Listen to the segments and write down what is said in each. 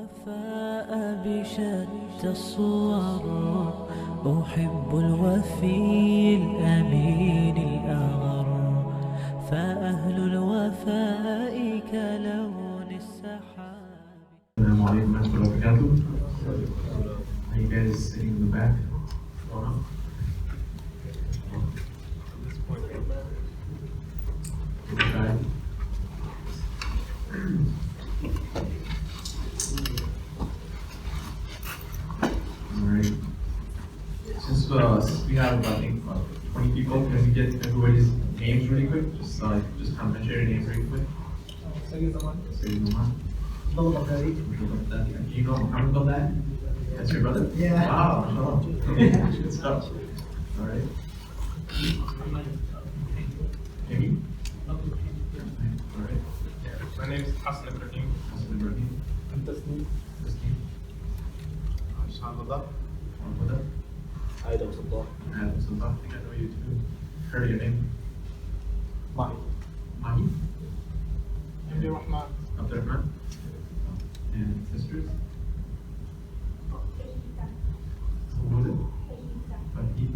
الوفاء بشتى الصور، أحب الوفي الأمين الأغر، فأهل الوفاء كلون السحاب. السلام عليكم ورحمة الله وبركاته. Are you guys sitting in the back? Alright. Since we have I think 20 people, can we get everybody's names really quick? Just kind of mention your names really quick. Sayyid Omar. Do you know Muhammad Baghdadi? That's your brother? Yeah. Wow, good stuff. Alright. Amy? Alright. My name is Hassan Ibrahim. Hassan Ibrahim. Tasneem. Tasneem. Shahadullah. Mohammed. Adam Sabah. Adam Sabah. I think I know you too. Heard your name. Mahi. Mahi? Abdul Rahman. Abdurrahman. And sisters? Who was it? Fahid.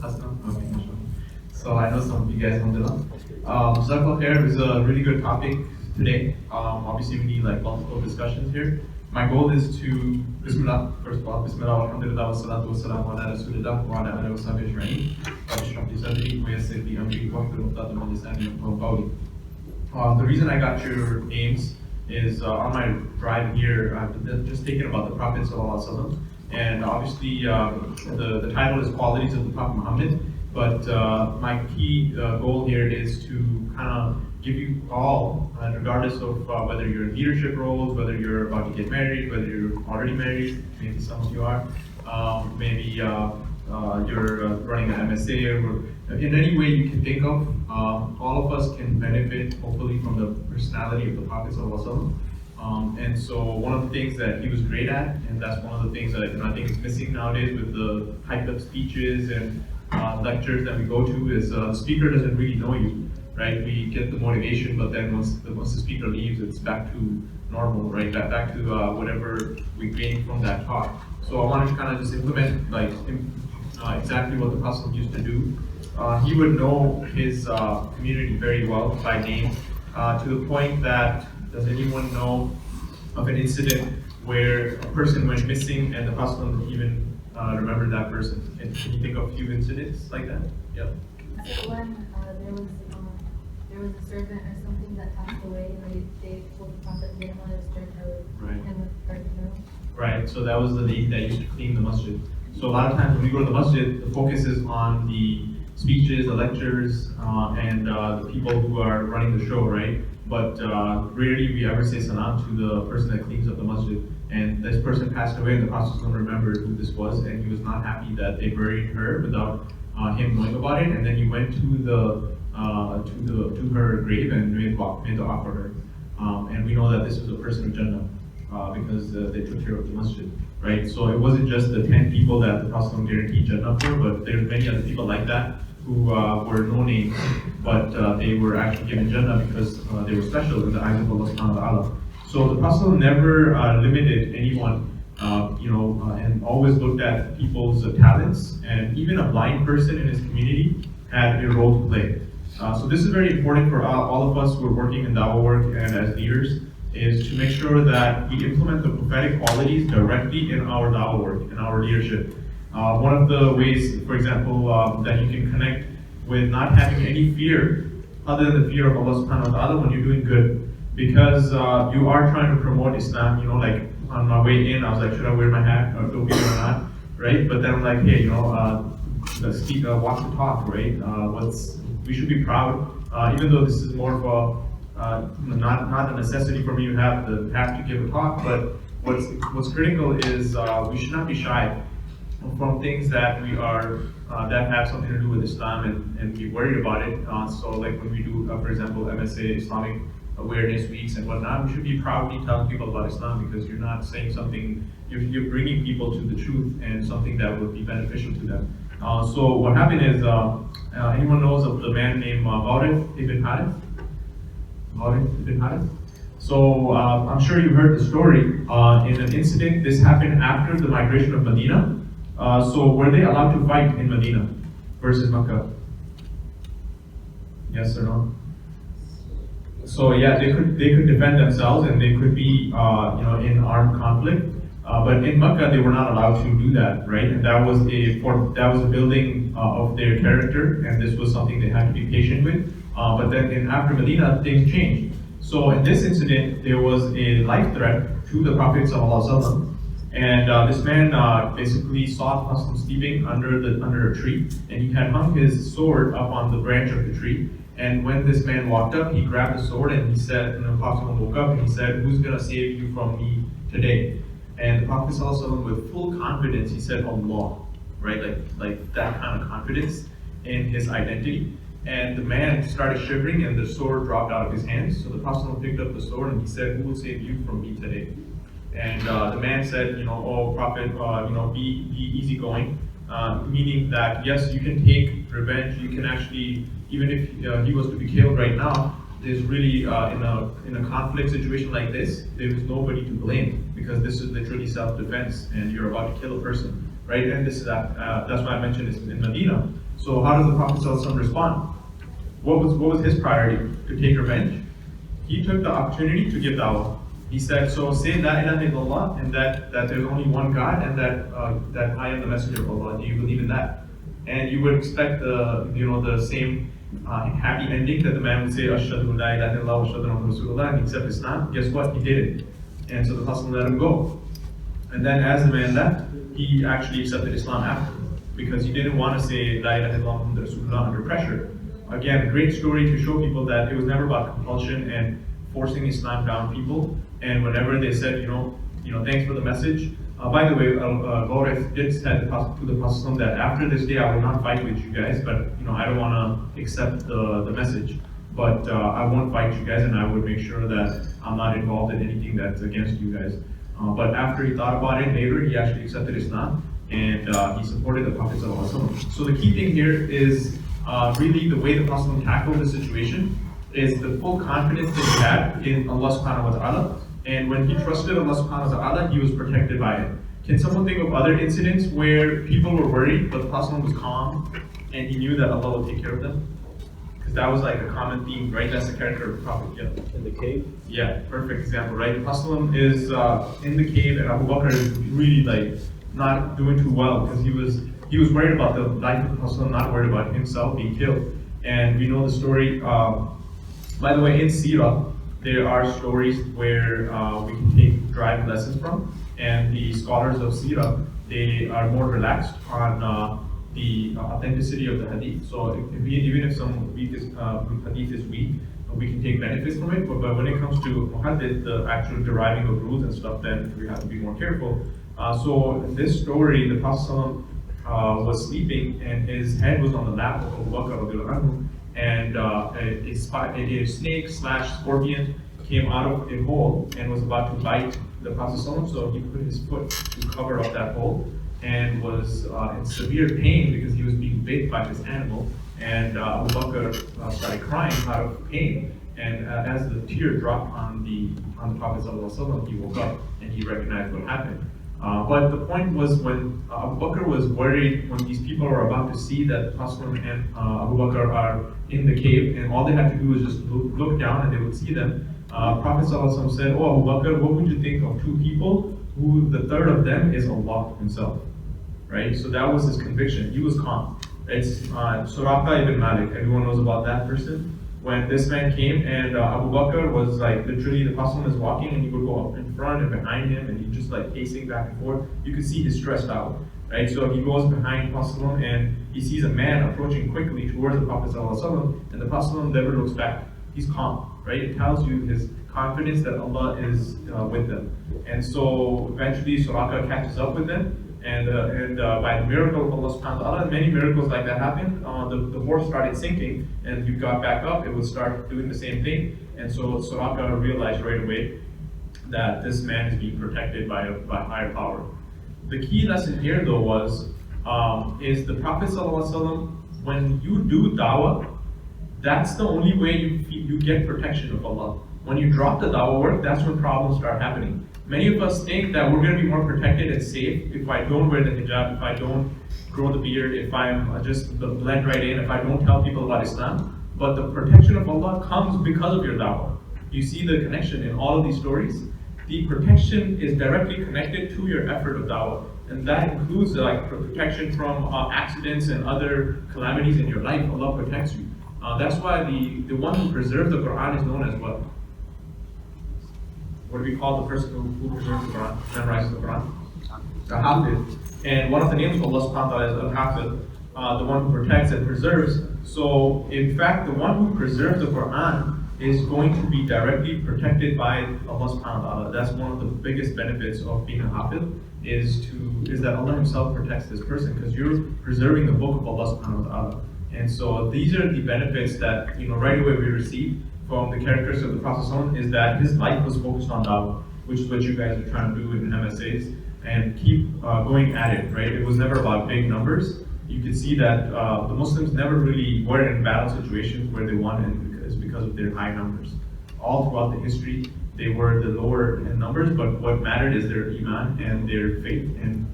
Hassan? Okay, mashallah. So I know some of you guys, alhamdulillah. Jazakallah khair is a really good topic today. Obviously we need like multiple discussions here. My goal is to, Bismillah, first of all, Bismillah, alhamdulillah, wa salatu wa salam ala rasulillah wa ala alihi wa sahbihi ajma'in. Rabbi shrah li sadri wa yassir li amri wahlul 'uqdatam min lisani yafqahu qawli. The reason I got your names is on my drive here, I've just taken about the Prophet sallallahu alaihi wasallam. And obviously the title is Qualities of the Prophet Muhammad. But my key goal here is to kind of give you all, regardless of whether you're in leadership roles, whether you're about to get married, whether you're already married, maybe some of you are, maybe you're running an MSA, or in any way you can think of, all of us can benefit hopefully from the personality of the Prophet ﷺ. And so one of the things that he was great at, and that's one of the things that I think is missing nowadays with the hyped up speeches and lectures that we go to, is the speaker doesn't really know you, right? We get the motivation, but then once the speaker leaves, it's back to normal, right? Back to whatever we gained from that talk. So I wanted to kind of just implement exactly what the Prophet used to do. He would know his community very well by name, to the point that, does anyone know of an incident where a person went missing and the Prophet even remembered that person? Can you think of a few incidents like that? Yeah. So when there was a servant or something that passed away, and they told the Prophet they didn't want to disturb him with their funeral. Right, so that was the lady that used to clean the masjid. So a lot of times when we go to the masjid, the focus is on the speeches, the lectures, and the people who are running the show, right? But rarely we ever say salam to the person that cleans up the masjid. And this person passed away, and the Prophet remembered who this was, and he was not happy that they buried her without him knowing about it. And then he went to her grave and made dua for her. And we know that this was a person of Jannah because they took care of the masjid, right? So it wasn't just the 10 people that the Prophet guaranteed Jannah for, but there's many other people like that who were no names, but they were actually given Jannah because they were special in the eyes of Allah subhanahu wa ta'ala. So the Prophet never limited anyone, and always looked at people's talents, and even a blind person in his community had a role to play. So this is very important for all of us who are working in dawah work and as leaders, is to make sure that we implement the prophetic qualities directly in our dawah work, in our leadership. One of the ways, for example, that you can connect with not having any fear other than the fear of Allah subhanahu wa ta'ala when you're doing good. Because you are trying to promote Islam, like on my way in, I was like, should I wear my hat or topi or not, right? But then I'm like, hey, let's keep walk the talk, right? We should be proud, even though this is more of a not a necessity for me to have to give a talk. But what's critical is we should not be shy from things that we are that have something to do with Islam and be worried about it. So like when we do, for example, MSA Islamic awareness weeks and whatnot, we should be proudly telling people about Islam, because you're not saying something, you're bringing people to the truth and something that would be beneficial to them. So what happened is, anyone knows of the man named Warith ibn Harith? Gharib ibn Harith. So I'm sure you heard the story. In an incident, this happened after the migration of Medina. So were they allowed to fight in Medina versus Makkah? Yes or no? So yeah, they could defend themselves and they could be in armed conflict. But in Makkah, they were not allowed to do that, right? And that was a building of their character, and this was something they had to be patient with. But then after Medina, things changed. So in this incident, there was a life threat to the Prophet ﷺ, and this man basically saw the Prophet sleeping under a tree, and he had hung his sword up on the branch of the tree. And when this man walked up, he grabbed the sword and he said, and the Prophet woke up and he said, "Who's gonna save you from me today?" And the Prophet ﷺ, with full confidence, he said, "Allah," right? Like that kind of confidence in his identity. And the man started shivering and the sword dropped out of his hands. So the Prophet picked up the sword and he said, "Who will save you from me today?" And the man said, "Oh Prophet, be easygoing," meaning that yes, you can take revenge. You can actually, even if he was to be killed right now, there's really in a conflict situation like this, there is nobody to blame because this is literally self-defense and you're about to kill a person, right? And this is that's why I mentioned this in Medina. So how does the Prophet ﷺ respond? What was his priority? To take revenge? He took the opportunity to give dawah. He said, "So say la ilaha illallah, and that there's only one God, and that I am the messenger of Allah. Do you believe in that?" And you would expect the same happy ending that the man would say, "Ashhadu la ilaha illallah wa ashhadu anna Rasulullah," and accept Islam. Guess what? He did it, and so the Prophet let him go. And then as the man left, he actually accepted Islam after, because he didn't want to say la ilaha illallah Muhammad Rasulullah under pressure. Again, great story to show people that it was never about compulsion and forcing Islam down people. And whenever they said, thanks for the message. By the way, Gharib did say to the Prophet that after this day I will not fight with you guys, but I don't want to accept the message. But I won't fight you guys, and I would make sure that I'm not involved in anything that's against you guys. But after he thought about it later, he actually accepted Islam, and he supported the Prophet ﷺ. So the key thing here is really the way the Prophet tackled the situation is the full confidence that he had in Allah subhanahu wa ta'ala. And when he trusted Allah subhanahu wa ta'ala, he was protected by it. Can someone think of other incidents where people were worried, but the Prophet was calm and he knew that Allah will take care of them? Because that was like a common theme, right? That's the character of the Prophet. Yeah. In the cave? Yeah, perfect example, right? The Prophet is in the cave, and Abu Bakr is really not doing too well because he was worried about the life of the Prophet, not worried about himself being killed. And we know the story. By the way, in Sirah, there are stories where we can drive lessons from, and the scholars of Sirah, they are more relaxed on the authenticity of the hadith. So even if some hadith is weak, we can take benefits from it, but when it comes to muhaddith, the actual deriving of rules and stuff, then we have to be more careful. So in this story, the Prophet was sleeping and his head was on the lap of Abu Bakr, and a snake/scorpion came out of a hole and was about to bite the Prophet. So he put his foot to cover up that hole and was in severe pain because he was being bit by this animal. And Abu Bakr started crying out of pain. And as the tear dropped on the Prophet ﷺ, he woke up and he recognized what happened. But the point was when Abu Bakr was worried when these people are about to see that the Prophet and Abu Bakr are in the cave, and all they had to do was just look down and they would see them. Prophet ﷺ said, "Oh Abu Bakr, what would you think of two people who the third of them is Allah himself?" Right? So that was his conviction. He was calm. It's Suraqah ibn Malik. Everyone knows about that person. When this man came and Abu Bakr was literally the Prophet was walking and he would go up in front and behind him and he just pacing back and forth. You could see he's stressed out, right? So he goes behind the Prophet and he sees a man approaching quickly towards the Prophet and the Prophet never looks back. He's calm, right? It tells you his confidence that Allah is with them. And so eventually Suraqah catches up with them. And by the miracle of Allah subhanahu wa ta'ala, many miracles like that happened. The horse started sinking and you got back up, it would start doing the same thing. And so Suraqah realized right away that this man is being protected by higher power. The key lesson here though is the Prophet ﷺ, when you do dawah, That's the only way you get protection of Allah. When you drop the dawah work, that's when problems start happening. Many of us think that we're going to be more protected and safe if I don't wear the hijab, if I don't grow the beard, if I'm just blend right in, if I don't tell people about Islam. But the protection of Allah comes because of your dawah. You see the connection in all of these stories. The protection is directly connected to your effort of dawah. And that includes like protection from accidents and other calamities in your life. Allah protects you. That's why the one who preserves the Quran is known as what? What do we call the person who preserves the Quran, memorizes the Quran? The Hafiz. And one of the names of Allah subhanahu wa ta'ala is Al-Hafiz, the one who protects and preserves. So in fact, the one who preserves the Quran is going to be directly protected by Allah subhanahu wa ta'ala. That's one of the biggest benefits of being a Hafiz, is that Allah Himself protects this person, because you're preserving the book of Allah subhanahu wa ta'ala. And so these are the benefits that right away we receive from the characters of the Prophet ﷺ, is that his life was focused on dawah, which is what you guys are trying to do in MSAs, and keep going at it, right? It was never about big numbers. You can see that the Muslims never really were in battle situations where they won, and it's because of their high numbers. All throughout the history, they were the lower in numbers, but what mattered is their iman and their faith and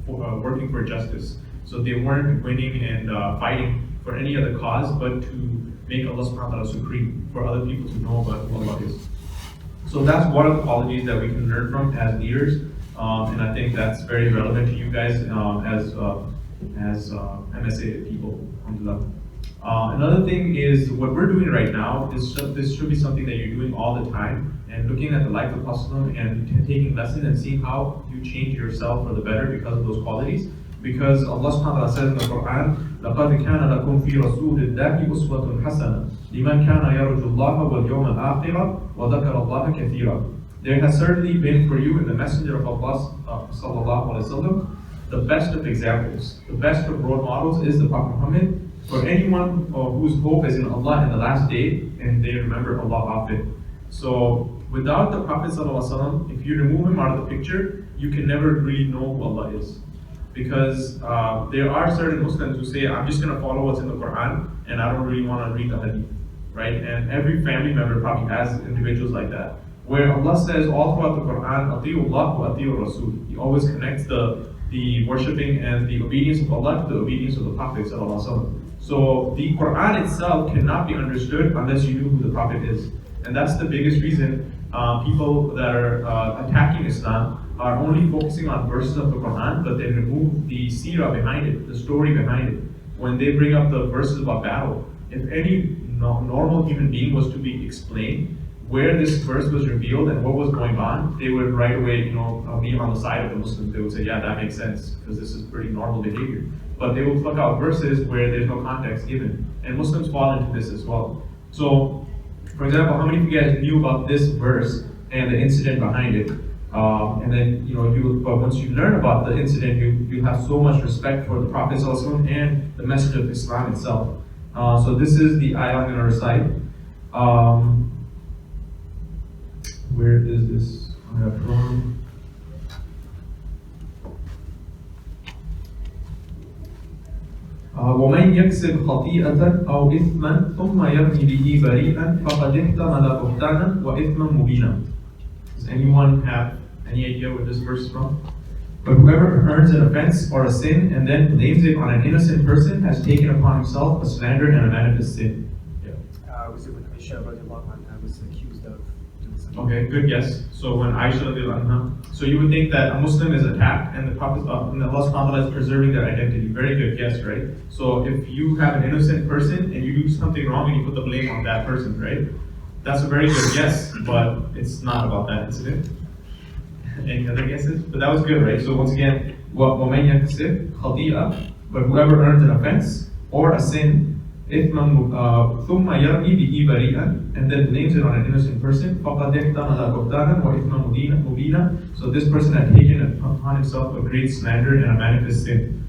working for justice. So they weren't winning and fighting for any other cause, but to make Allah subhanahu wa ta'ala supreme, for other people to know about who Allah is. So that's one of the qualities that we can learn from as leaders, and I think that's very relevant to you guys as MSA people. Another thing is what we're doing right now is this should be something that you're doing all the time, and looking at the life of Prophet and taking lessons and seeing how you change yourself for the better because of those qualities. Because Allah subhanahu wa ta'ala says in the Quran, لَقَدْ كَانَ لَكُمْ فِي رَسُولِ اللَّهِ أُسْوَةٌ حَسَنَةٌ لِمَنْ كَانَ يَرْجُو اللَّهَ وَالْيَوْمَ الْآخِرَ وَذَكَرَ اللَّهَ كَثِيرًا. There has certainly been for you in the Messenger of Allah sallallahu alaihi wasallam the best of examples, the best of role models is the Prophet Muhammad, for anyone whose hope is in Allah in the last day and they remember Allah often. So without the Prophet sallallahu alaihi wasallam, if you remove him out of the picture, you can never really know who Allah is. Because there are certain Muslims who say, I'm just going to follow what's in the Quran and I don't really want to read the Hadith, right? And every family member probably has individuals like that, where Allah says all throughout the Quran, Ati'u Allah wa Ati'u Rasul. He always connects the worshipping and the obedience of Allah to the obedience of the Prophet sallallahu alaihi wasallam. So the Quran itself cannot be understood unless you know who the Prophet is. And that's the biggest reason people that are attacking Islam are only focusing on verses of the Quran, but they remove the seerah behind it, the story behind it. When they bring up the verses about battle, if any normal human being was to be explained where this verse was revealed and what was going on, they would right away, be on the side of the Muslims. They would say, yeah, that makes sense, because this is pretty normal behavior. But they will pluck out verses where there's no context given. And Muslims fall into this as well. So, for example, how many of you guys knew about this verse and the incident behind it? And then, but once you learn about the incident, you have so much respect for the Prophet ﷺ and the message of Islam itself. So this is the ayah I'm going to recite. Where is this ayah from? وَمَنْ يَكْسِبْ خَطِيئَةً أَوْ إِثْمًا ثُمَّ يَرْمِ بِهِ بَرِيئًا فَقَدِ احْتَمَلَ بُهْتَانًا وَإِثْمًا مُبِينًا. Does anyone have any idea where this verse is from? But whoever earns an offense or a sin and then blames it on an innocent person has taken upon himself a slander and a manifest sin. Yeah. Was it when Aisha radiallahu anha was accused of doing something? Okay, good guess. So when Aisha radiallahu anha, so you would think that a Muslim is attacked and the Prophet and Allah subhanahu wa ta'ala is preserving their identity. Very good guess, right? So if you have an innocent person and you do something wrong and you put the blame on that person, right? That's a very good guess, but it's not about that incident. Any other guesses? But that was good, right? So once again, وَمَنْ يَكْسِبْ خَطِيئَةً, but whoever earns an offense or a sin, إِثْمًا ثُمَّ يَرْمِي بِهِ بَرِيئًا, and then blames it on an innocent person, فَقَدْ احْتَمَلَ بُهْتَانًا وَإِثْمًا مُبِينًا. So this person had taken upon himself a great slander and a manifest sin.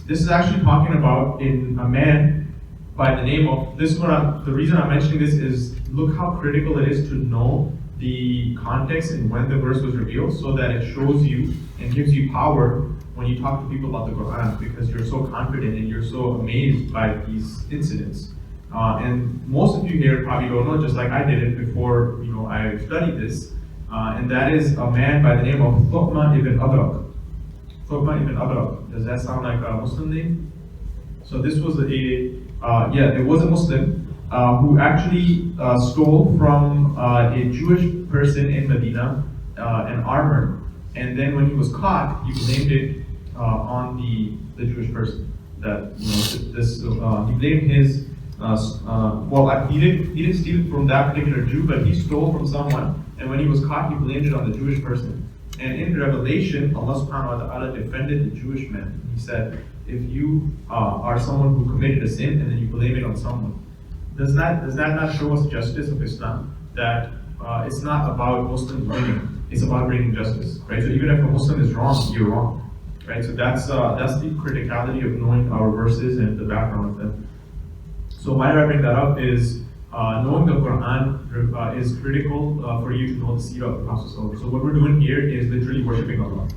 This is actually talking about in a man by the name of, the reason I'm mentioning this is, look how critical it is to know the context and when the verse was revealed, so that it shows you and gives you power when you talk to people about the Quran, because you're so confident and you're so amazed by these incidents. And most of you here probably don't know, just like I did it before, I studied this. And that is a man by the name of Thu'ma ibn Adrak. Thu'ma ibn Adrak. Does that sound like a Muslim name? So this was it was a Muslim who actually stole from a Jewish person in Medina an armor, and then when he was caught, he blamed it on the Jewish person. That he blamed his he didn't steal it from that particular Jew, but he stole from someone, and when he was caught, he blamed it on the Jewish person. And in Revelation, Allah subhanahu wa ta'ala defended the Jewish men. He said, if you are someone who committed a sin and then you blame it on someone, does that not show us justice of Islam? That it's not about Muslims winning, it's about bringing justice, right? So even if a Muslim is wrong, you're wrong, right? So that's the criticality of knowing our verses and the background of them. So why do I bring that up is knowing the Quran is critical for you to know the seerah of the Prophet. So what we're doing here is literally worshiping Allah,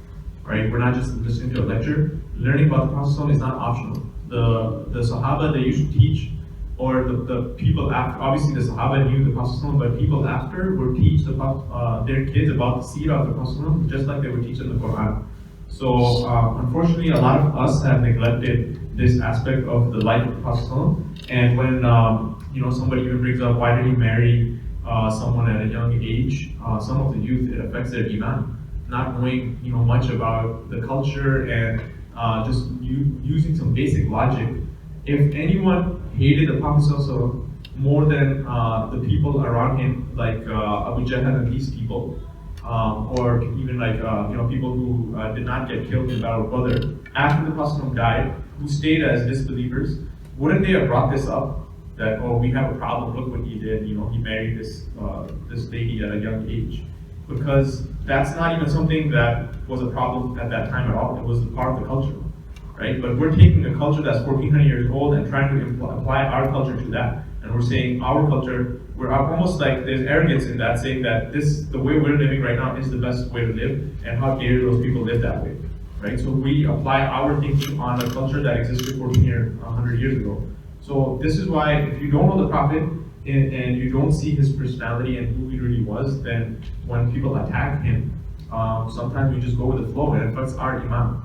right? We're not just listening to a lecture. Learning about the Prophet is not optional. The Sahaba, they used to teach, or the people after, obviously the Sahaba knew the Prophet, but people after would teach their kids about the seerah of the Prophet, just like they would teach them the Quran. So unfortunately, a lot of us have neglected this aspect of the life of the Prophet. And when somebody even brings up why did he marry someone at a young age, some of the youth, it affects their iman, not knowing much about the culture and just using some basic logic. If anyone hated the Prophet more than the people around him, like Abu Jahl and these people, or even like people who did not get killed in Battle of Badr, after the Prophet died, who stayed as disbelievers, wouldn't they have brought this up? That, oh, we have a problem, look what he did, he married this lady at a young age. Because that's not even something that was a problem at that time at all, it was a part of the culture, right? But we're taking a culture that's 1400 years old and trying to apply our culture to that. And we're saying our culture, we're almost like there's arrogance in that, saying that the way we're living right now is the best way to live, and how dare those people live that way, right? So we apply our thinking on a culture that existed 100 years ago. So this is why if you don't know the Prophet and you don't see his personality and who he really was, then when people attack him, sometimes we just go with the flow and it affects our iman.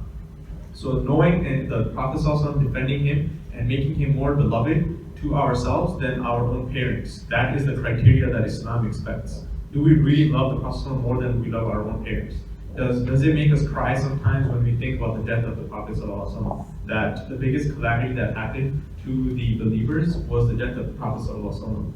So knowing the Prophet defending him and making him more beloved to ourselves than our own parents, that is the criteria that Islam expects. Do we really love the Prophet more than we love our own parents? Does it make us cry sometimes when we think about the death of the Prophet ﷺ? That the biggest calamity that happened to the believers was the death of the Prophet ﷺ,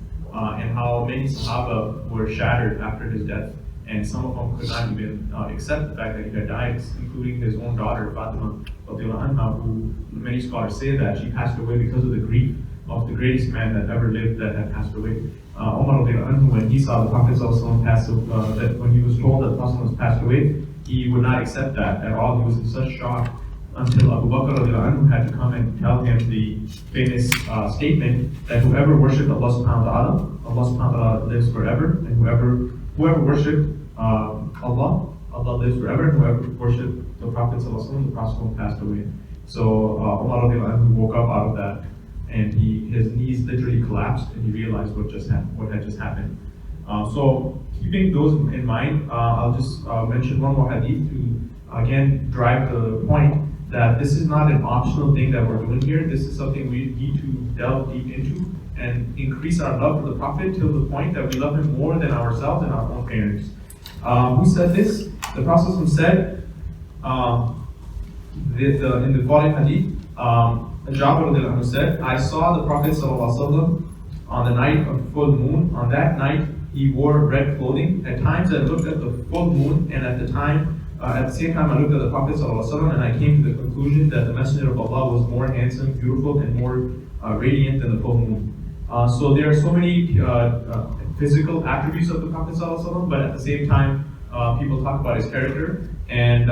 and how many Sahaba were shattered after his death, and some of them could not even accept the fact that he had died, including his own daughter Fatima, who many scholars say that she passed away because of the grief of the greatest man that ever lived that had passed away. Omar, when he saw the Prophet pass away, that when he was told that the Prophet was passed away, he would not accept that at all. He was in such shock until Abu Bakr had to come and tell him the famous statement that whoever worshipped Allah subhanahu wa ta'ala, Allah subhanahu wa ta'ala lives forever, and whoever worshipped Allah lives forever, and whoever worshipped the Prophet the Prophet passed away. So Omar woke up out of that, and his knees literally collapsed, and he realized what had just happened. So keeping those in mind, I'll just mention one more hadith to again drive the point that this is not an optional thing that we're doing here. This is something we need to delve deep into and increase our love for the Prophet till the point that we love him more than ourselves and our own parents. Who said this? The Prophet said in the following hadith, Jabir said, I saw the Prophet ﷺ on the night of full moon. On that night, he wore red clothing. At times, I looked at the full moon, and at the same time, I looked at the Prophet ﷺ, and I came to the conclusion that the Messenger of Allah was more handsome, beautiful, and more radiant than the full moon. So there are so many physical attributes of the Prophet ﷺ, but at the same time, people talk about his character. And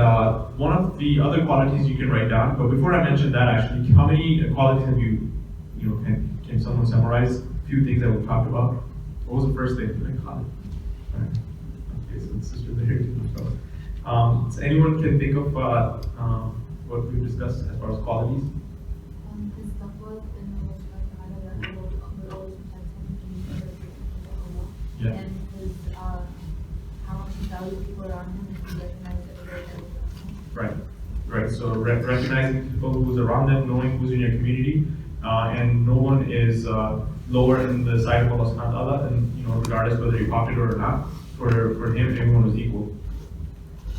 one of the other qualities you can write down, but before I mention that, actually, how many qualities have can someone summarize a few things that we've talked about? What was the first thing? Right. Okay, so the sister there too. So anyone can think of what we've discussed as far as qualities? His taqwa and Allah subhanahu wa ta'ala, Yeah. and his, how much value people around him if he recognizes everybody else. Right, right. So recognizing people who's around them, knowing who's in your community, and no one is lower in the sight of Allah subhanahu wa ta'ala, and regardless whether you're popular or not, for him everyone was equal.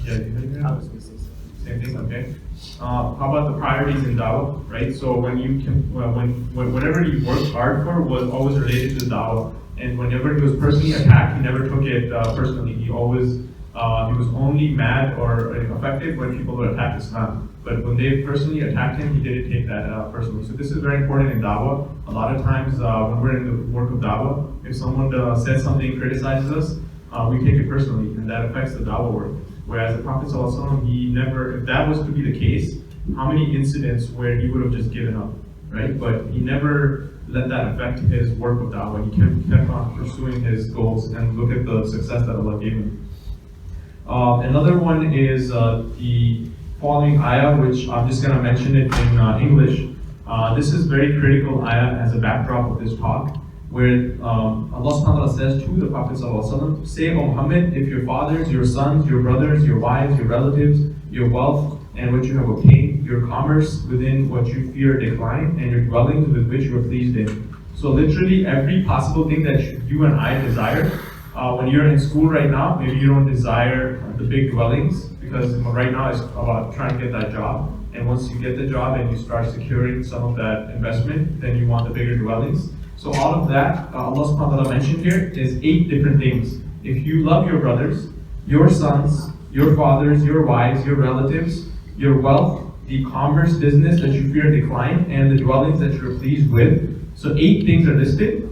Yeah, you think I was going to say something. same thing, okay. How about the priorities in dawah, right? So when you can, whatever you worked hard for was always related to the dawah, and whenever he was personally attacked, he never took it personally. He always he was only mad or affected when people would attack Islam. But when they personally attacked him, he didn't take that personally. So this is very important in dawah. A lot of times when we're in the work of dawah, if someone says something, criticizes us, we take it personally, and that affects the dawah work. Whereas the Prophet ﷺ, he never, if that was to be the case, how many incidents where he would have just given up, right? But he never let that affect his work of da'wah. He kept on pursuing his goals, and look at the success that Allah gave him. Another one is the following ayah, which I'm just going to mention it in English. This is very critical ayah as a backdrop of this talk, where Allah subhanahu wa ta'ala says to the Prophet ﷺ, say, O Muhammad, if your fathers, your sons, your brothers, your wives, your relatives, your wealth, and what you have obtained, your commerce within what you fear decline, and your dwellings with which you are pleased in. So literally every possible thing that you and I desire, when you're in school right now, maybe you don't desire the big dwellings, because right now it's about trying to get that job. And once you get the job and you start securing some of that investment, then you want the bigger dwellings. So all of that, Allah subhanahu wa ta'ala mentioned here, is 8 different things. If you love your brothers, your sons, your fathers, your wives, your relatives, your wealth, the commerce business that you fear decline, and the dwellings that you're pleased with. So 8 things are listed.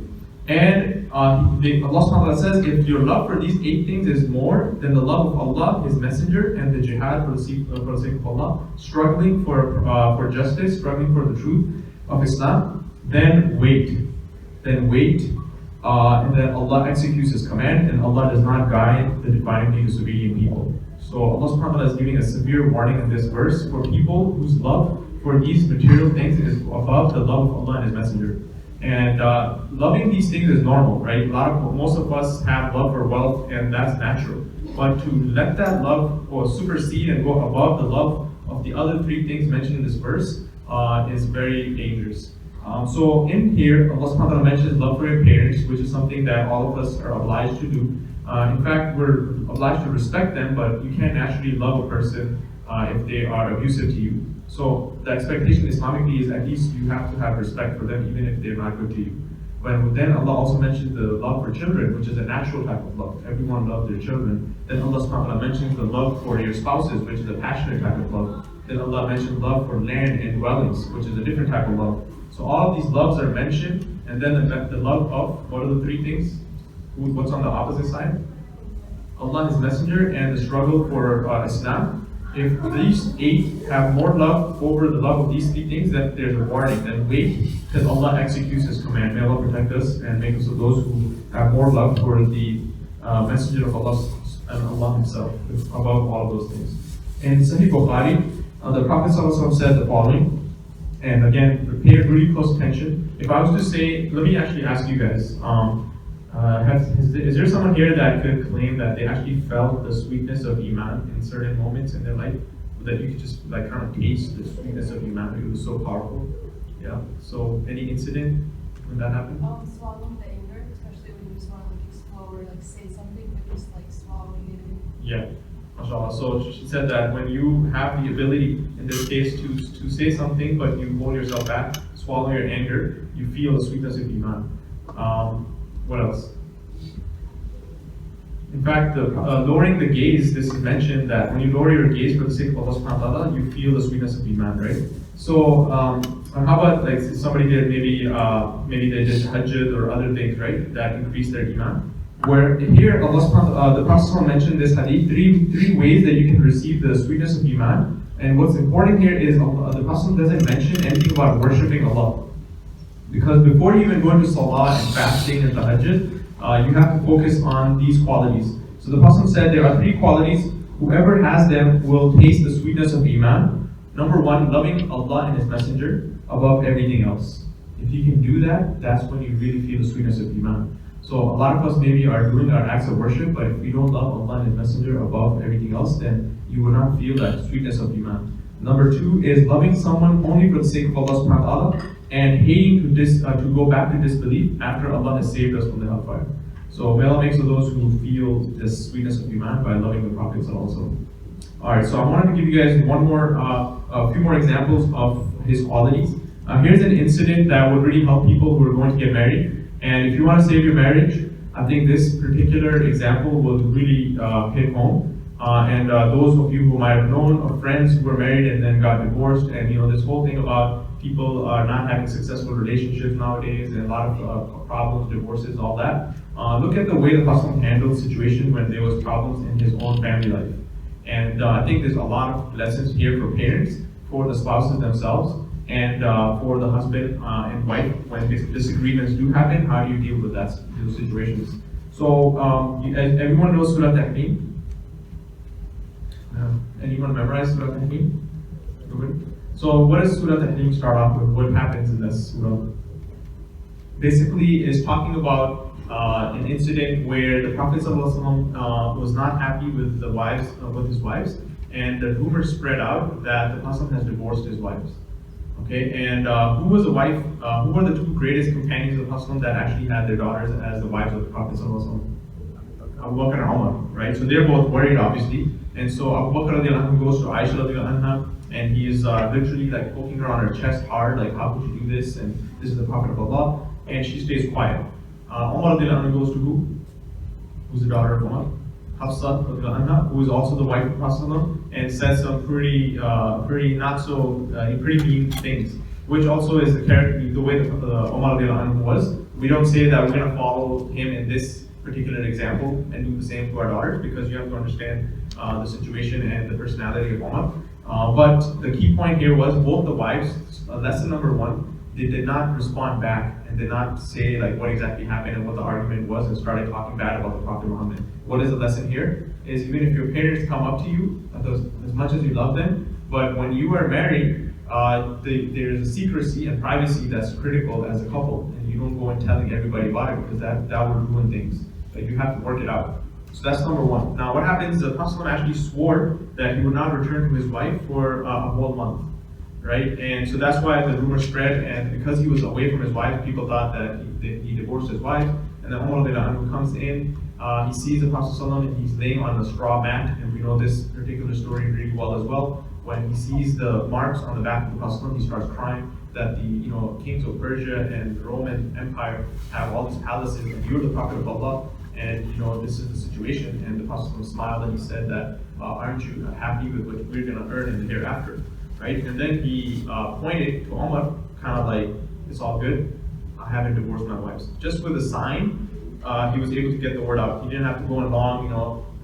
And Allah subhanahu wa ta'ala says, if your love for these 8 things is more than the love of Allah, His Messenger, and the jihad for the sake of Allah, struggling for justice, struggling for the truth of Islam, then wait. And then Allah executes His command, and Allah does not guide the divinely disobedient people. So Allah subhanahu wa ta'ala is giving a severe warning in this verse for people whose love for these material things is above the love of Allah and His Messenger. And loving these things is normal, right? Most of us have love for wealth, and that's natural. But to let that love supersede and go above the love of the other 3 things mentioned in this verse is very dangerous. So in here, Allah subhanahu wa ta'ala mentions love for your parents, which is something that all of us are obliged to do. In fact, we're obliged to respect them, but you can't naturally love a person if they are abusive to you. So the expectation Islamically is at least you have to have respect for them, even if they're not good to you. But then Allah also mentions the love for children, which is a natural type of love. Everyone loves their children. Then Allah subhanahu wa ta'ala mentions the love for your spouses, which is a passionate type of love. Then Allah mentions love for land and dwellings, which is a different type of love. So all of these loves are mentioned, and then the love of, what are the 3 things? What's on the opposite side? Allah, His Messenger, and the struggle for Islam. If these 8 have more love over the love of these 3 things, then there's a warning. Then wait till Allah executes His command. May Allah protect us and make us of those who have more love for the Messenger of Allah and Allah Himself above all of those things. In Sahih Bukhari, the Prophet ﷺ said the following. And again, pay really close attention. If I was to say, let me actually ask you guys, is there someone here that could claim that they actually felt the sweetness of Iman in certain moments in their life? That you could just kind of taste the sweetness of Iman, it was so powerful? Yeah, so any incident when that happened? Swallowing the anger, especially when you just want to explode or say something, but just swallowing it. Yeah. MashaAllah. So she said that when you have the ability, in this case, to say something, but you hold yourself back, swallow your anger, you feel the sweetness of Iman. What else? In fact, lowering the gaze, this is mentioned that when you lower your gaze for the sake of Allah subhanahu wa ta'ala, you feel the sweetness of Iman, right? So, how about like somebody did maybe they did Hajj or other things, right, that increase their Iman? Where here Allah the Prophet mentioned this hadith, three ways that you can receive the sweetness of Iman. And what's important here is the Prophet doesn't mention anything about worshipping Allah. Because before you even go into Salah and fasting and tahajjud, you have to focus on these qualities. So the Prophet said there are 3 qualities. Whoever has them will taste the sweetness of Iman. Number 1, loving Allah and His Messenger above everything else. If you can do that, that's when you really feel the sweetness of Iman. So a lot of us maybe are doing our acts of worship, but if we don't love Allah and His Messenger above everything else, then you will not feel that sweetness of Iman. Number two is loving someone only for the sake of Allah subhanahu wa ta'ala and hating to go back to disbelief after Allah has saved us from the hellfire. So may Allah make of those who feel this sweetness of Iman by loving the Prophets also. Alright, so I wanted to give you guys a few more examples of his qualities. Here's an incident that would really help people who are going to get married. And if you want to save your marriage, I think this particular example will really hit home. And those of you who might have known of friends who were married and then got divorced, and this whole thing about people not having successful relationships nowadays, and a lot of problems, divorces, all that. Look at the way the Prophet handled the situation when there was problems in his own family life. And I think there's a lot of lessons here for parents, for the spouses themselves, and for the husband and wife when disagreements do happen. How do you deal with those situations? So everyone knows Surah Tahrim? Anyone memorize Surah Tahrim? So what does Surah Tahrim start off with? What happens in this surah? Basically, is talking about an incident where the Prophet ﷺ was not happy with his wives, and the rumor spread out that the Prophet has divorced his wives. Okay, and who was the wife? Who were the two greatest companions of the Prophet that actually had their daughters as the wives of the Prophet ﷺ? Abu Bakr and Omar, right? So they're both worried, obviously. And so Abu Bakr radiallahu anhu goes to Aisha radiallahu anha, and he is literally like poking her on her chest hard, like, how could you do this? And this is the Prophet of Allah. And she stays quiet. Omar radiallahu anhu goes to who? Who's the daughter of Omar? Hafsa radiallahu anha, who is also the wife of Prophet, and says some pretty mean things, which also is the character, the way that Omar radiallahu anhu was. We don't say that we're going to follow him in this particular example and do the same to our daughters, because you have to understand the situation and the personality of Omar. But the key point here was both the wives, lesson number one, they did not respond back and did not say like what exactly happened and what the argument was and started talking bad about the Prophet Muhammad. What is the lesson here? Is even if your parents come up to you, as much as you love them, but when you are married, there's a secrecy and privacy that's critical as a couple, and you don't go and telling everybody about it, because that would ruin things. Like, you have to work it out. So that's number one. Now what happens, the Prophet actually swore that he would not return to his wife for a whole month, right? And so that's why the rumor spread, and because he was away from his wife, people thought that he divorced his wife. And then Umar comes in, he sees the Prophet and he's laying on a straw mat, and we know this particular story really well as well. When he sees the marks on the back of the Prophet, he starts crying that the kings of Persia and the Roman Empire have all these palaces, and you're the Prophet of Allah, and this is the situation. And the Prophet smiled and he said that, aren't you happy with what we're going to earn in the hereafter, right? And then he pointed to Omar, kind of like, it's all good, I haven't divorced my wives. Just with a sign, he was able to get the word out. He didn't have to go in long,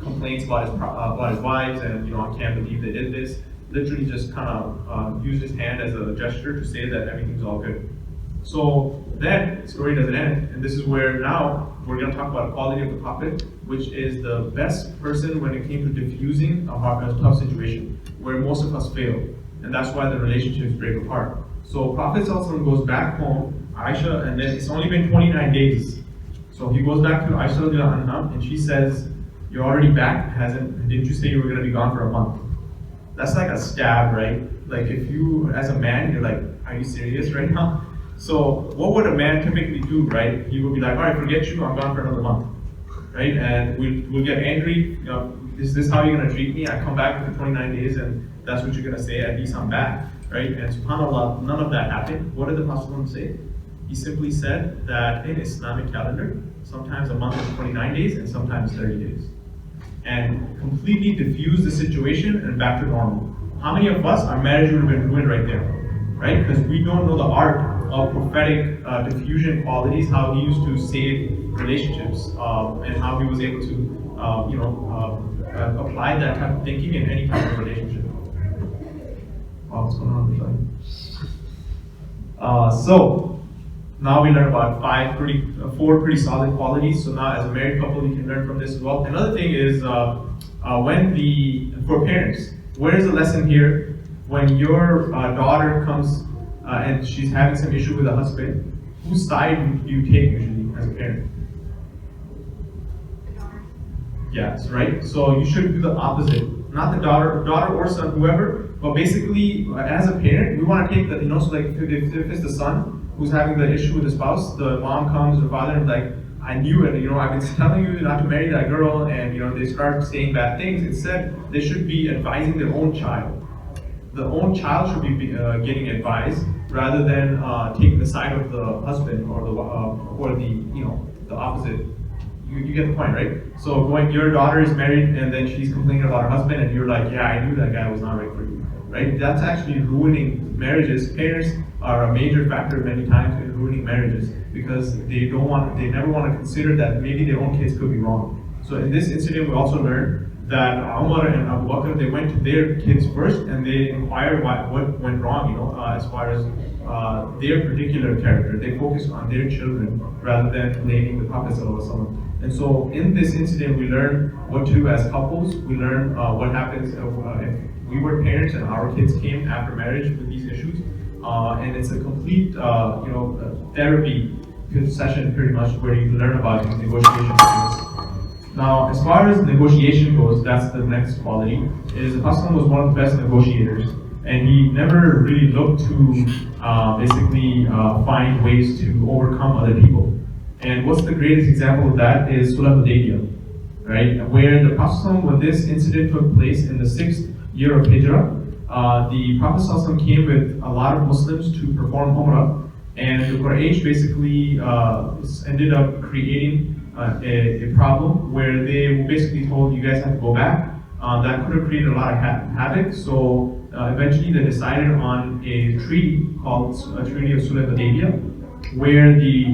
complaints about his wives, and I can't believe they did this. Literally just kind of used his hand as a gesture to say that everything's all good. So then, the story doesn't end, and this is where now we're going to talk about the quality of the Prophet, which is the best person when it came to diffusing a tough situation, where most of us fail, and that's why the relationships break apart. So Prophet goes back home, Aisha, and then it's only been 29 days. So he goes back to Aisha, and she says, "You're already back? Didn't you say you were going to be gone for a month?" That's like a stab, right? Like, if you, as a man, you're like, are you serious right now? So what would a man typically do, right? He would be like, all right, forget you, I'm gone for another month, right? And we'll get angry, is this how you're going to treat me? I come back after 29 days and that's what you're going to say, at least I'm back, right? And subhanAllah, none of that happened. What did the Prophet say? He simply said that in Islamic calendar, sometimes a month is 29 days and sometimes 30 days. And completely diffuse the situation and back to normal. How many of us, our marriage would have been ruined right there, right? Because we don't know the art of prophetic diffusion qualities, how he used to save relationships, and how he was able to, apply that type of thinking in any type of relationship. Wow, what's going on on the side? So now we learned about four pretty solid qualities. So now, as a married couple, you can learn from this as well. Another thing is for parents, where is the lesson here? When your daughter comes and she's having some issue with a husband, whose side do you take usually as a parent? Yes, right? So you should do the opposite. Not the daughter or son, whoever, but basically, as a parent, we want to take the, so like if it's the son who's having the issue with the spouse, the mom comes, the father, and like, I knew it, I've been telling you not to marry that girl, and they start saying bad things. Instead, they should be advising their own child. The own child should be getting advised rather than taking the side of the husband or the opposite. You get the point, right? So when your daughter is married and then she's complaining about her husband and you're like, yeah, I knew that guy was not right for you, right? That's actually ruining marriages. Parents are a major factor many times in ruining marriages because they never want to consider that maybe their own kids could be wrong. So in this incident, we also learned that Omar and Abu Bakr, they went to their kids first and they inquired what went wrong, as far as their particular character. They focused on their children rather than blaming the Prophet ﷺ. And so in this incident, we learn what to do as couples. We learn what happens if we were parents and our kids came after marriage with these issues. And it's a complete, therapy session pretty much where you learn about these negotiation skills. Now, as far as negotiation goes, that's the next quality, is the Prophet was one of the best negotiators. And he never really looked to find ways to overcome other people. And what's the greatest example of that is Sulh al-Hudaybiyah, right? Where the Prophet, when this incident took place in the 6th year of Hijrah, the Prophet ﷺ came with a lot of Muslims to perform Umrah, and the Quraysh basically ended up creating a problem where they basically told you guys have to go back. That could have created a lot of havoc, so eventually they decided on a treaty called Treaty of Sulh al-Hudaybiyah, where the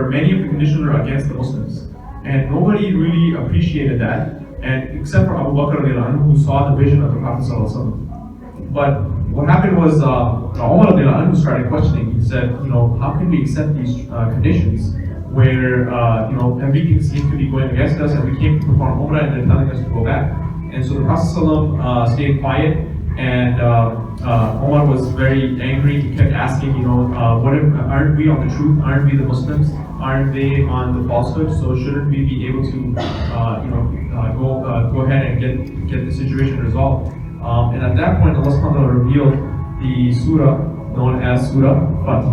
many of the conditions were against the Muslims. And nobody really appreciated that, and except for Abu Bakr radiallahu anhu, who saw the vision of the Prophet ﷺ. But what happened was Omar radiallahu anhu started questioning. He said, how can we accept these conditions where everything seems to be going against us and we came to perform Umrah and they're telling us to go back? And so the Prophet ﷺ stayed quiet, and Omar was very angry. He kept asking, aren't we on the truth? Aren't we the Muslims? Aren't they on the falsehood? So shouldn't we be able to, go ahead and get the situation resolved? And at that point, Allah subhanahu wa ta'ala revealed the surah known as Surah Fath.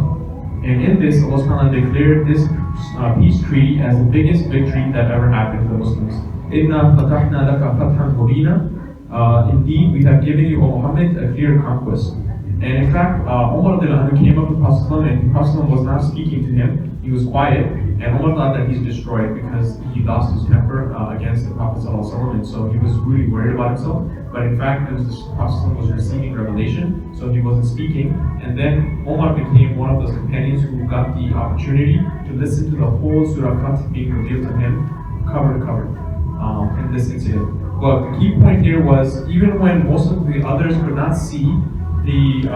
And in this, Allah subhanahu wa ta'ala declared this peace treaty as the biggest victory that ever happened to the Muslims. Inna fatahna laka fathan mubina. Indeed, we have given you, O Muhammad, a clear conquest. And in fact, Omar came up to the Prophet and the Prophet was not speaking to him. He was quiet, and Omar thought that he's destroyed because he lost his temper against the Prophet and so he was really worried about himself. But in fact, the Prophet was receiving revelation, so he wasn't speaking. And then Omar became one of those companions who got the opportunity to listen to the whole Surah Fath being revealed to him, cover to cover, in this incident. But the key point here was, even when most of the others could not see the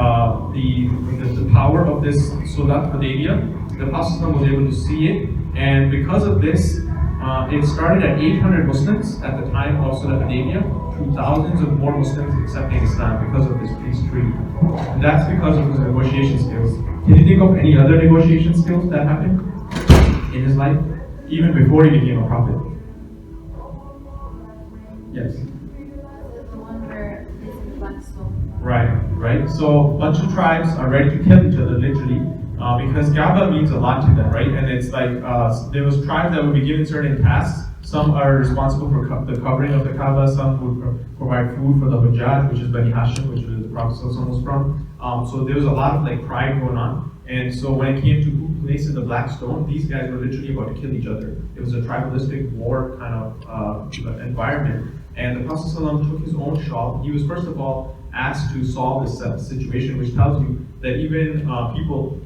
power of this Sulh al-Hudaybiyah, the Prophet was able to see it, and because of this, it started at 800 Muslims at the time of Sulh al-Hudaybiyah, to thousands of more Muslims accepting Islam because of this peace treaty. And that's because of his negotiation skills. Can you think of any other negotiation skills that happened in his life, even before he became a prophet? Yes. The one where it's in the black stone. Right. So a bunch of tribes are ready to kill each other, literally, because Kaaba means a lot to them, right? And it's like there was tribes that would be given certain tasks. Some are responsible for the covering of the Kaaba. Some would provide food for the Hujjaj, which is Bani Hashim, which the Prophet was from. So there was a lot of pride going on. And so when it came to who places the black stone, these guys were literally about to kill each other. It was a tribalistic war kind of environment. And the Prophet ﷺ took his own shawl. He was first of all asked to solve this situation, which tells you that even people,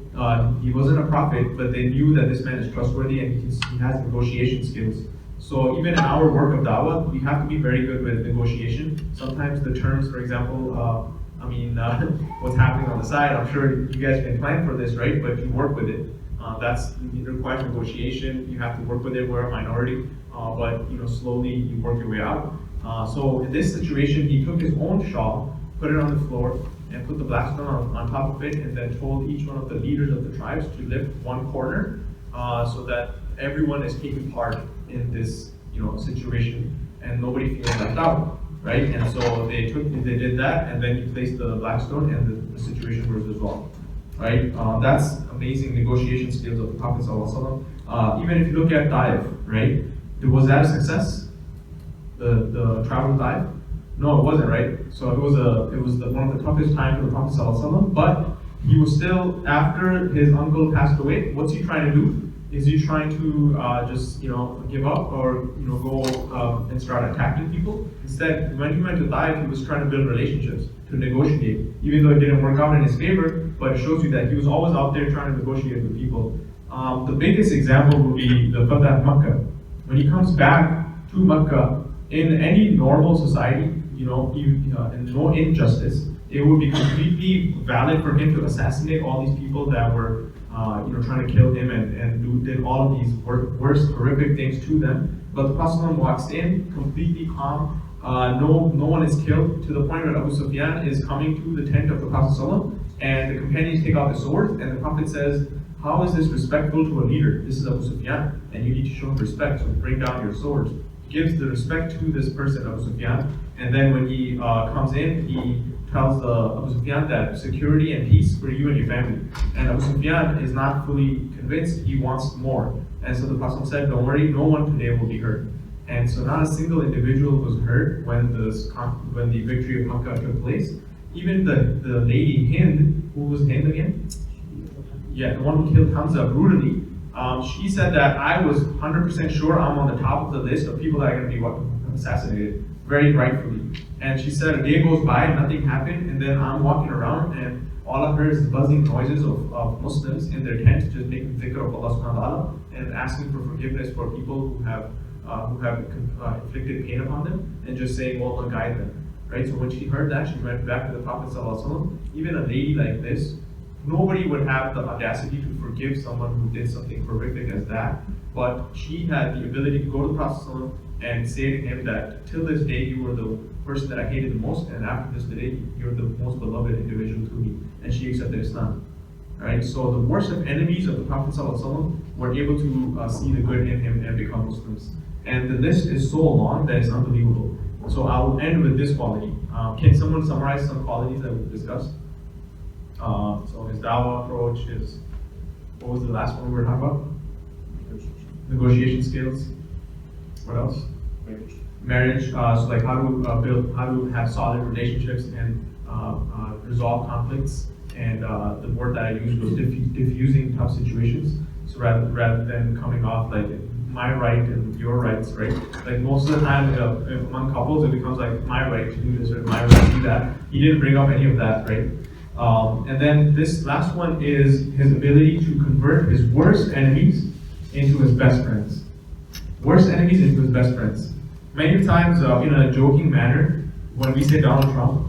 he wasn't a prophet, but they knew that this man is trustworthy and he has negotiation skills. So even in our work of da'wah, we have to be very good with negotiation. Sometimes the terms, for example, what's happening on the side, I'm sure you guys can plan for this, right? But you work with it. It requires negotiation. You have to work with it. We're a minority, but slowly you work your way out. So in this situation, he took his own shawl, put it on the floor, and put the black stone on top of it, and then told each one of the leaders of the tribes to lift one corner, so that everyone is taking part in this, situation, and nobody feels left out, right? And so they did that, and then he placed the black stone, and the situation was resolved, right? That's amazing negotiation skills of the Prophet ﷺ. Even if you look at Taif, right? Was that a success? The travel to Taif? No, it wasn't, right? So it was one of the toughest times for the Prophet ﷺ, but he was still, after his uncle passed away, what's he trying to do? Is he trying to just give up or go and start attacking people? Instead, when he went to Taif, he was trying to build relationships, to negotiate, even though it didn't work out in his favor, but it shows you that he was always out there trying to negotiate with people. The biggest example would be the Fatah of Makkah. When he comes back to Makkah, in any normal society, and no injustice, it would be completely valid for him to assassinate all these people that were trying to kill him and did all of these worst horrific things to them. But the Prophet walks in completely calm. No one is killed, to the point where Abu Sufyan is coming to the tent of the Prophet and the companions take out the sword, and the Prophet says, how is this respectful to a leader? This is Abu Sufyan, and you need to show him respect, so bring down your swords. He gives the respect to this person, Abu Sufyan, and then when he comes in, he tells Abu Sufyan that security and peace for you and your family. And Abu Sufyan is not fully convinced, he wants more. And so the Prophet said, don't worry, no one today will be hurt. And so not a single individual was hurt when the victory of Makkah took place. Even the lady Hind, who was Hind again? Yeah, the one who killed Hamza brutally. She said that I was 100% sure I'm on the top of the list of people that are going to be assassinated, very rightfully. And she said a day goes by, nothing happened, and then I'm walking around and all of her is buzzing noises of Muslims in their tents, just making dhikr of Allah subhanahu wa ta'ala and asking for forgiveness for people who have inflicted pain upon them, and just saying, well, Allah guide them. Right? So when she heard that, she went back to the Prophet ﷺ. Even a lady like this, nobody would have the audacity to forgive someone who did something horrific as that. But she had the ability to go to the Prophet ﷺ and say to him that till this day you were the person that I hated the most, and after this day you're the most beloved individual to me. And she accepted Islam. Right? So the worst of enemies of the Prophet ﷺ were able to see the good in him and become Muslims. And the list is so long that it's unbelievable. So I'll end with this quality. Can someone summarize some qualities that we've discussed? So his dawah approach, what was the last one we were talking about? Negotiation skills. What else? Marriage. So like how to have solid relationships and resolve conflicts. And the word that I used was diffusing tough situations. So rather than coming off like my right and your rights, right? Like most of the time among couples, it becomes like my right to do this or my right to do that. He didn't bring up any of that, right? And then this last one is his ability to convert his worst enemies into his best friends. Worst enemies into his best friends. Many times, in a joking manner, when we say Donald Trump,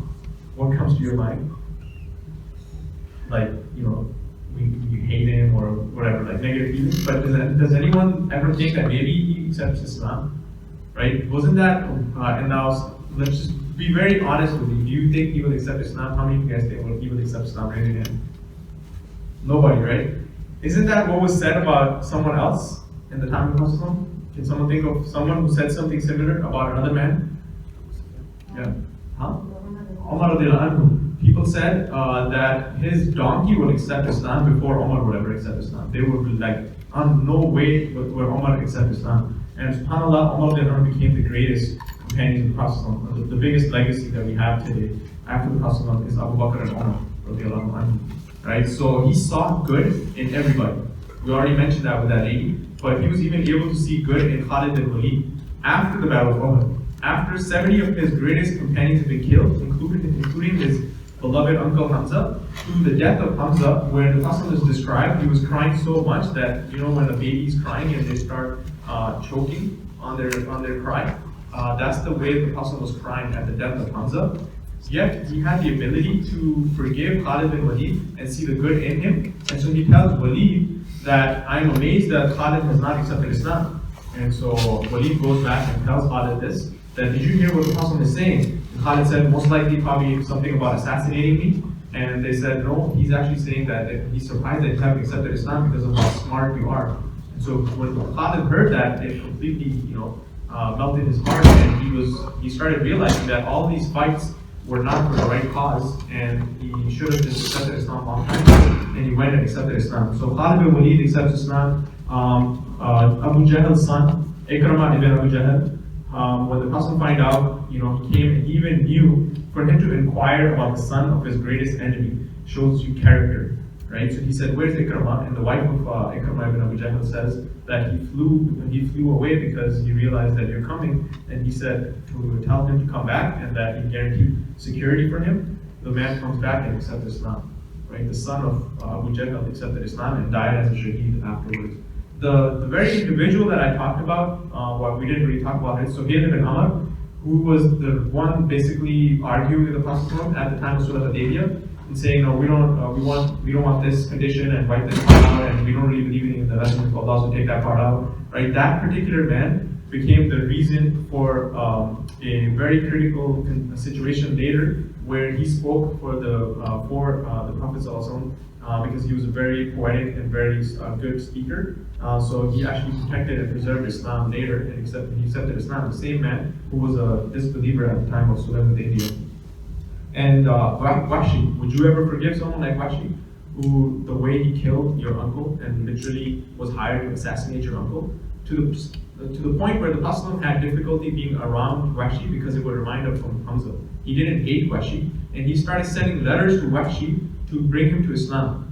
what comes to your mind? Like, we hate him or whatever, like negative feelings. But does anyone ever think that maybe he accepts Islam? Right? Wasn't that, and now let's just be very honest with you. Do you think he will accept Islam? How many of you guys think he will accept Islam? Raise your hand. Nobody, right? Isn't that what was said about someone else in the time of Muslim? Can someone think of someone who said something similar about another man? Yeah. Huh? Omar radiallahu anhu. People said that his donkey would accept Islam before Omar would ever accept Islam. They would be like, no way would Omar accept Islam. And subhanAllah, Omar radiallahu anhu became the greatest companions of the Prophet. The biggest legacy that we have today after the Prophet is Abu Bakr and Omar radiallahu anhu. Right? So he saw good in everybody. We already mentioned that with that lady. But he was even able to see good in Khalid bin Walid after the Battle of Uhud. After 70 of his greatest companions had been killed, including his beloved uncle Hamza, to the death of Hamza, when the Prophet was described, he was crying so much that, when a baby's crying and they start choking on their cry, that's the way the Prophet was crying at the death of Hamza. Yet he had the ability to forgive Khalid bin Walid and see the good in him. And so he tells Walid that I'm amazed that Khalid has not accepted Islam. And so Walid goes back and tells Khalid this, that did you hear what the Prophet is saying? And Khalid said, most likely probably something about assassinating me. And they said, no, he's actually saying that he's surprised that you haven't accepted Islam because of how smart you are. And so when Khalid heard that, it completely, melted his heart, and he started realizing that all these fights were not for the right cause, and he should have just accepted Islam a long time ago, and he went and accepted Islam. So Khalid bin Walid accepts Islam. Abu Jahl's son, Ikramah ibn Abu Jahl, when the Prophet find out, he came and he even knew for him to inquire about the son of his greatest enemy shows you character, right? So he said, "Where's Ikramah?" And the wife of Ikramah ibn Abu Jahl says that he flew away because he realized that you're coming, and he said to tell him to come back and that he guaranteed security for him. The man comes back and accepts Islam, right? The son of Abu Jahl accepted Islam and died as a shaheed afterwards. The very individual that I talked about, what we didn't really talk about is Suhail ibn Amr, who was the one basically arguing with the Prophet at the time of Surah Hudaybiyah and saying, "No, we don't want this condition and wipe this part out, and we don't really believe in the lesson of Allah, so take that part out." Right? That particular man became the reason for a very critical situation later, where he spoke for the Prophet because he was a very poetic and very good speaker. So he actually protected and preserved Islam later, and he accepted Islam. The same man who was a disbeliever at the time of Surah Hudaybiyah. And Wahshi, would you ever forgive someone like Wahshi, who the way he killed your uncle and literally was hired to assassinate your uncle, to the point where the Prophet had difficulty being around Wahshi because it would remind him of Hamza. He didn't hate Wahshi, and he started sending letters to Wahshi to bring him to Islam.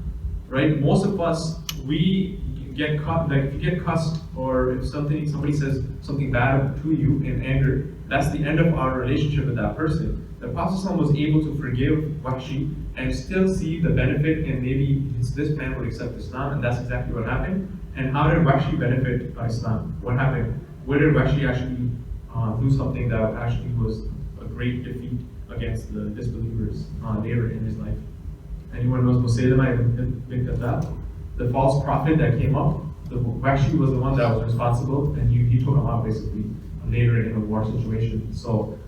Right? Most of us, we get caught, like if you get cussed or if somebody says something bad to you in anger, that's the end of our relationship with that person. The Prophet was able to forgive Wahshi and still see the benefit, and maybe this man would accept Islam, and that's exactly what happened. And how did Wahshi benefit Islam? What happened? Where did Wahshi actually do something that actually was a great defeat against the disbelievers later in his life? Anyone knows Musaylama ibn Kadhab? The false prophet that came up, Wahshi was the one that was responsible, and he took him out basically later in a war situation. So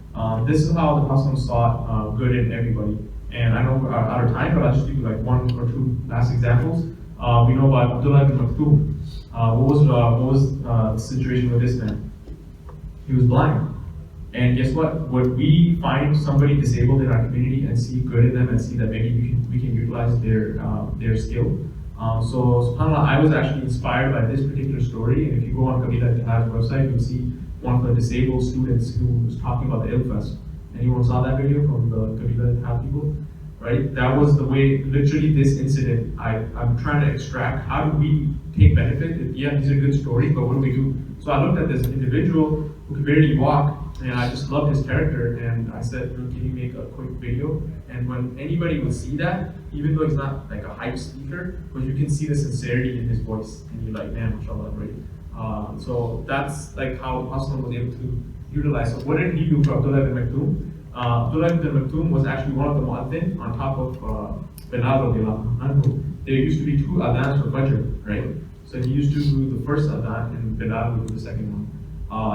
this is how the Prophet saw good in everybody. And I know we're out of time, but I'll just give you like one or two last examples. We know about Abdullah ibn Maktoum. What was the situation with this man? He was blind. And guess what? Would we find somebody disabled in our community and see good in them and see that maybe we can utilize their skill? So subhanAllah, I was actually inspired by this particular story. And if you go on Kabila Ittihad's website, you'll see one of the disabled students who was talking about the Ilfest. Anyone saw that video from the Kabila Ittihad people? Right? That was the way, literally this incident, I'm trying to extract, how do we take benefit? Yeah, these are good stories, but what do we do? So I looked at this individual who could barely walk, and I just loved his character, and I said, can you make a quick video? And when anybody would see that, even though he's not like a hype speaker, but you can see the sincerity in his voice, and you're like, man, mashallah, right? So that's like how Hassan was able to utilize. So what did he do for Abdullah ibn Maktoum? Abdullah ibn Maktoum was actually one of the mu'adhin on top of Bilal radiallahu anhu. There used to be 2 adhans for Fajr, right? So he used to do the first adhan and Bilal would do the second one.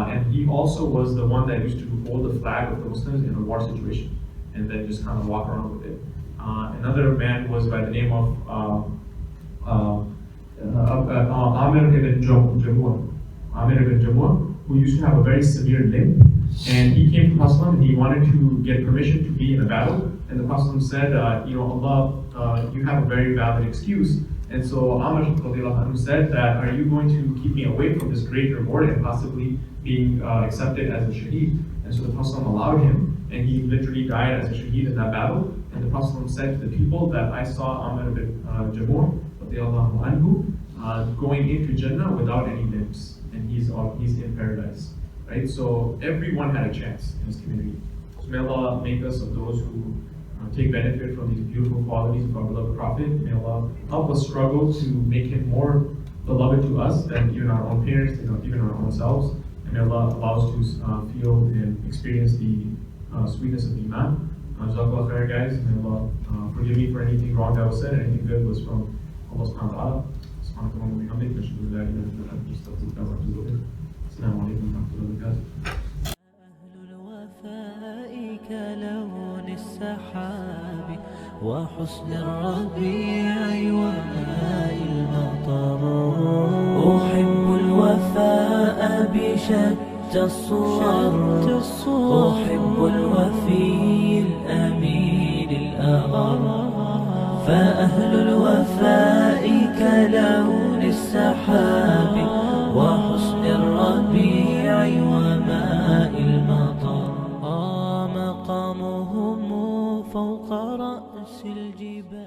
And he also was the one that used to hold the flag of the Muslims in a war situation and then just kind of walk around with it. Another man was by the name of Amir ibn Jamua, who used to have a very severe limp. And he came to Prophet and he wanted to get permission to be in a battle. And the Prophet said, Allah, you have a very valid excuse. And so Omar said that, are you going to keep me away from this great reward and possibly being accepted as a shaheed? And so the Prophet allowed him, and he literally died as a shaheed in that battle. And the Prophet said to the people that I saw Amr ibn Jamur going into Jannah without any limbs, and he's in paradise. Right? So everyone had a chance in his community. So may Allah make us of those who take benefit from these beautiful qualities of our beloved Prophet. May Allah help us struggle to make him more beloved to us than even our own parents, even our own selves. And may Allah allow us to feel and experience the sweetness of Iman. Jazakallah khair, guys. May Allah forgive me for anything wrong that was said. Anything good was from Allah subhanahu wa ta'ala. Subhanahu wa ta'ala. Assalamu alaikum wa rahmatullahi wa barakatuh. أهل الوفاء كلون السحاب وحسن الربيع وماء المطر. أحب الوفاء بشتى الصور أحب الوفي الأمين الأغر. فأهل الوفاء كلون السحاب وحسن الربيع وماء المطر. مقامهم فوق رأس الجبال.